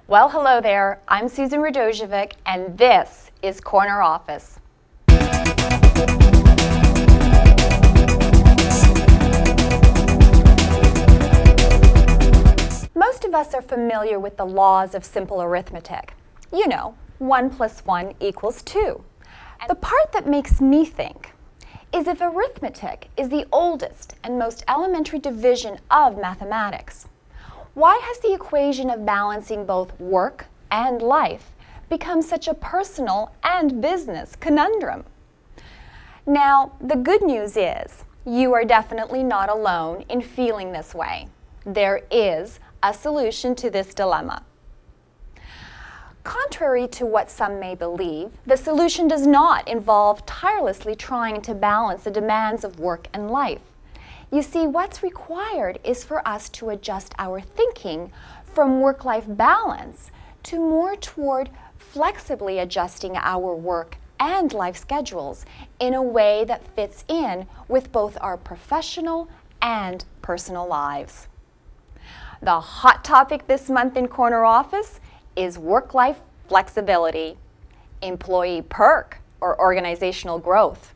Well, hello there. I'm Susan Radojevic, and this is Corner Office. Most of us are familiar with the laws of simple arithmetic. You know, 1 + 1 = 2. The part that makes me think is if arithmetic is the oldest and most elementary division of mathematics, why has the equation of balancing both work and life become such a personal and business conundrum? Now, the good news is you are definitely not alone in feeling this way. There is a solution to this dilemma. Contrary to what some may believe, the solution does not involve tirelessly trying to balance the demands of work and life. You see, what's required is for us to adjust our thinking from work-life balance to more toward flexibly adjusting our work and life schedules in a way that fits in with both our professional and personal lives. The hot topic this month in Corner Office is work-life flexibility, employee perk, or organizational growth.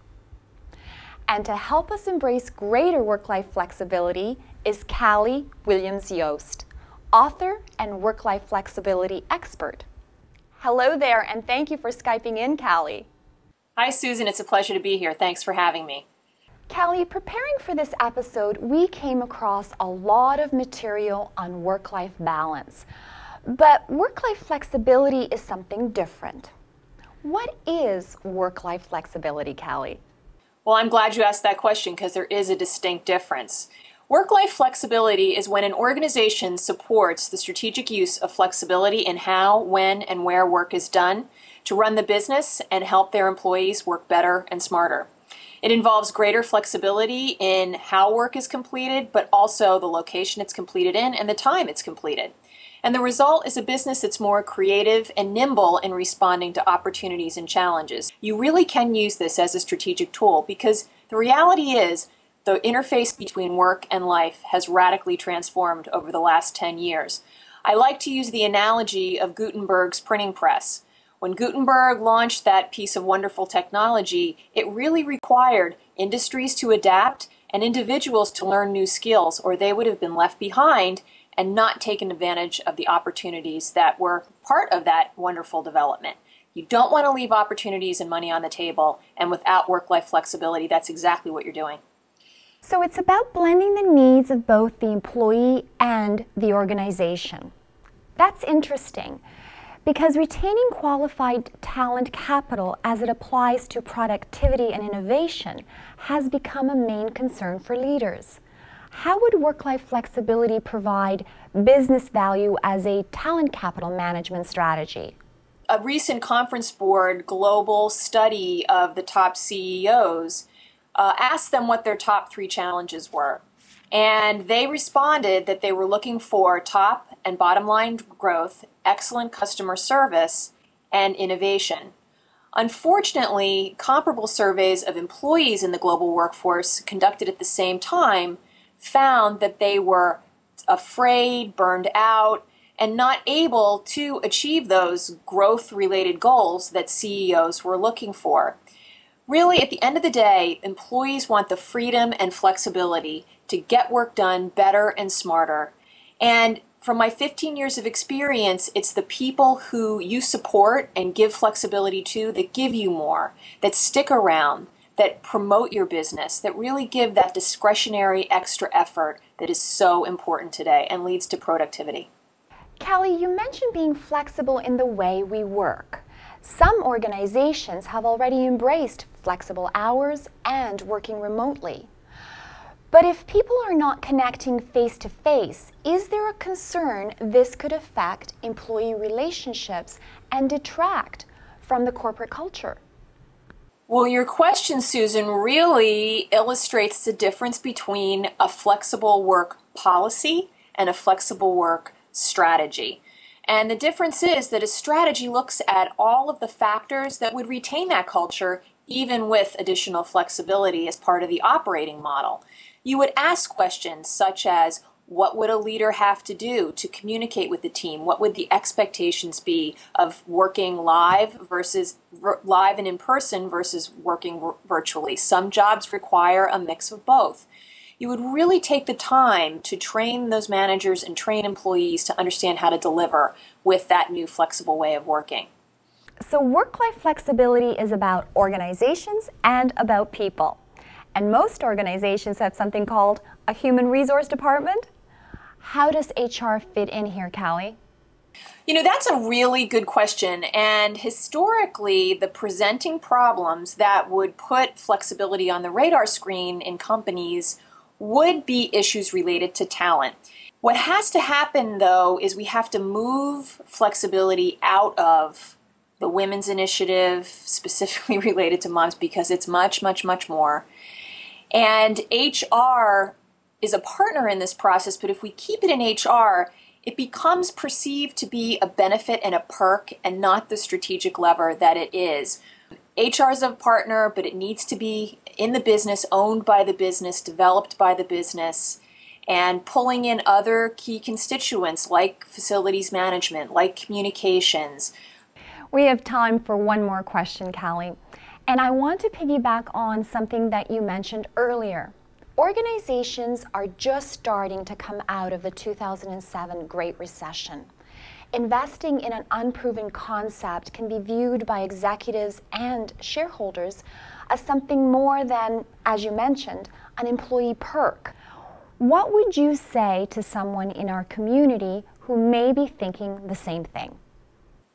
And to help us embrace greater work-life flexibility is Cali Williams Yost, author and work-life flexibility expert. Hello there, and thank you for Skyping in, Cali. Hi, Susan. It's a pleasure to be here. Thanks for having me. Cali, preparing for this episode, we came across a lot of material on work-life balance. But work-life flexibility is something different. What is work-life flexibility, Cali? Well, I'm glad you asked that question because there is a distinct difference. Work-life flexibility is when an organization supports the strategic use of flexibility in how, when, and where work is done to run the business and help their employees work better and smarter. It involves greater flexibility in how work is completed, but also the location it's completed in and the time it's completed. And the result is a business that's more creative and nimble in responding to opportunities and challenges. You really can use this as a strategic tool because the reality is the interface between work and life has radically transformed over the last 10 years. I like to use the analogy of Gutenberg's printing press. When Gutenberg launched that piece of wonderful technology, it really required industries to adapt and individuals to learn new skills, or they would have been left behind and not taken advantage of the opportunities that were part of that wonderful development. You don't want to leave opportunities and money on the table, and without work-life flexibility, that's exactly what you're doing. So it's about blending the needs of both the employee and the organization. That's interesting, because retaining qualified talent capital as it applies to productivity and innovation has become a main concern for leaders. How would work-life flexibility provide business value as a talent capital management strategy? A recent Conference Board global study of the top CEOs asked them what their top 3 challenges were. And they responded that they were looking for top and bottom line growth, excellent customer service, and innovation. Unfortunately, comparable surveys of employees in the global workforce conducted at the same time found that they were afraid, burned out, and not able to achieve those growth-related goals that CEOs were looking for. Really, at the end of the day, employees want the freedom and flexibility to get work done better and smarter. And from my 15 years of experience, it's the people who you support and give flexibility to that give you more, that stick around, that promote your business, that really give that discretionary extra effort that is so important today and leads to productivity. Cali, you mentioned being flexible in the way we work. Some organizations have already embraced flexible hours and working remotely. But if people are not connecting face-to-face, is there a concern this could affect employee relationships and detract from the corporate culture? Well, your question, Susan, really illustrates the difference between a flexible work policy and a flexible work strategy. And the difference is that a strategy looks at all of the factors that would retain that culture even with additional flexibility as part of the operating model. You would ask questions such as, What would a leader have to do to communicate with the team? What would the expectations be of working live and in person versus working virtually? Some jobs require a mix of both. You would really take the time to train those managers and train employees to understand how to deliver with that new flexible way of working. So work-life flexibility is about organizations and about people. And most organizations have something called a human resource department. How does HR fit in here, Cali? You know, that's a really good question. And historically, the presenting problems that would put flexibility on the radar screen in companies would be issues related to talent. What has to happen, though, is we have to move flexibility out of the women's initiative, specifically related to moms, because it's much, much, much more. And HR is a partner in this process, but if we keep it in HR, it becomes perceived to be a benefit and a perk and not the strategic lever that it is. HR is a partner, but it needs to be in the business, owned by the business, developed by the business, and pulling in other key constituents like facilities management, like communications. We have time for one more question, Cali. And I want to piggyback on something that you mentioned earlier. Organizations are just starting to come out of the 2007 Great Recession. Investing in an unproven concept can be viewed by executives and shareholders as something more than, as you mentioned, an employee perk. What would you say to someone in our community who may be thinking the same thing?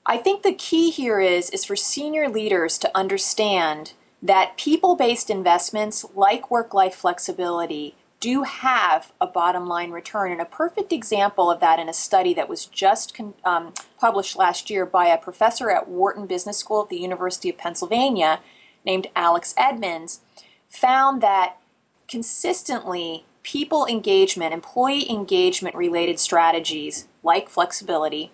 I think the key here is for senior leaders to understand that people-based investments like work-life flexibility do have a bottom line return. And a perfect example of that in a study that was just published last year by a professor at Wharton Business School at the University of Pennsylvania named Alex Edmonds found that consistently people engagement, employee engagement related strategies like flexibility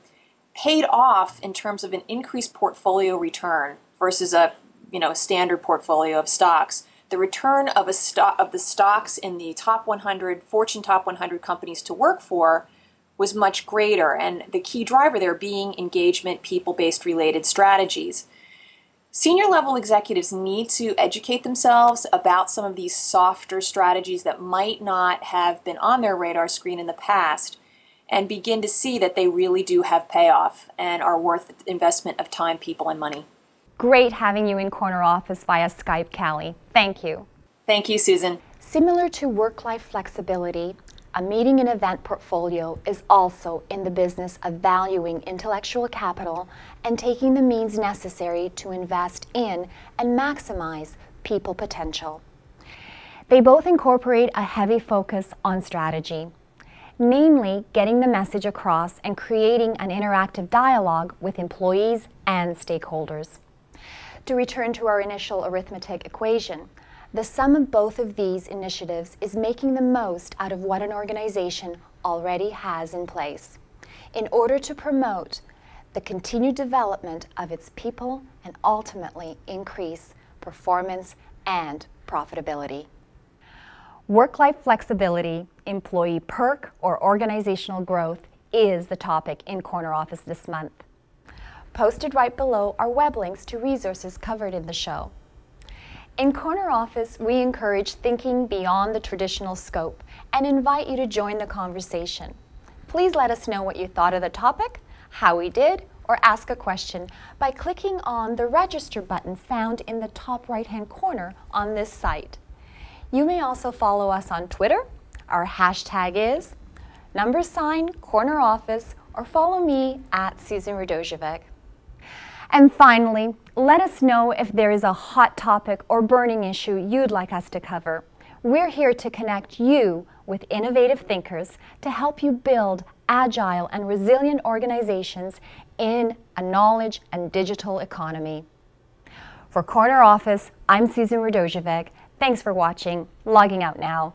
paid off in terms of an increased portfolio return versus a standard portfolio of stocks. The return of the stocks in the top 100, Fortune top 100 companies to work for was much greater, and the key driver there being engagement, people-based related strategies. Senior level executives need to educate themselves about some of these softer strategies that might not have been on their radar screen in the past, and begin to see that they really do have payoff and are worth the investment of time, people, and money. Great having you in Corner Office via Skype, Cali. Thank you. Thank you, Susan. Similar to work-life flexibility, a meeting and event portfolio is also in the business of valuing intellectual capital and taking the means necessary to invest in and maximize people potential. They both incorporate a heavy focus on strategy, namely getting the message across and creating an interactive dialogue with employees and stakeholders. To return to our initial arithmetic equation, the sum of both of these initiatives is making the most out of what an organization already has in place in order to promote the continued development of its people and ultimately increase performance and profitability. Work-life flexibility, employee perk, or organizational growth is the topic in Corner Office this month. Posted right below are web links to resources covered in the show. In Corner Office, we encourage thinking beyond the traditional scope and invite you to join the conversation. Please let us know what you thought of the topic, how we did, or ask a question by clicking on the register button found in the top right-hand corner on this site. You may also follow us on Twitter. Our hashtag is #Corner Office, or follow me at Susan Radojevic. And finally, let us know if there is a hot topic or burning issue you'd like us to cover. We're here to connect you with innovative thinkers to help you build agile and resilient organizations in a knowledge and digital economy. For Corner Office, I'm Susan Radojevic. Thanks for watching. Logging out now.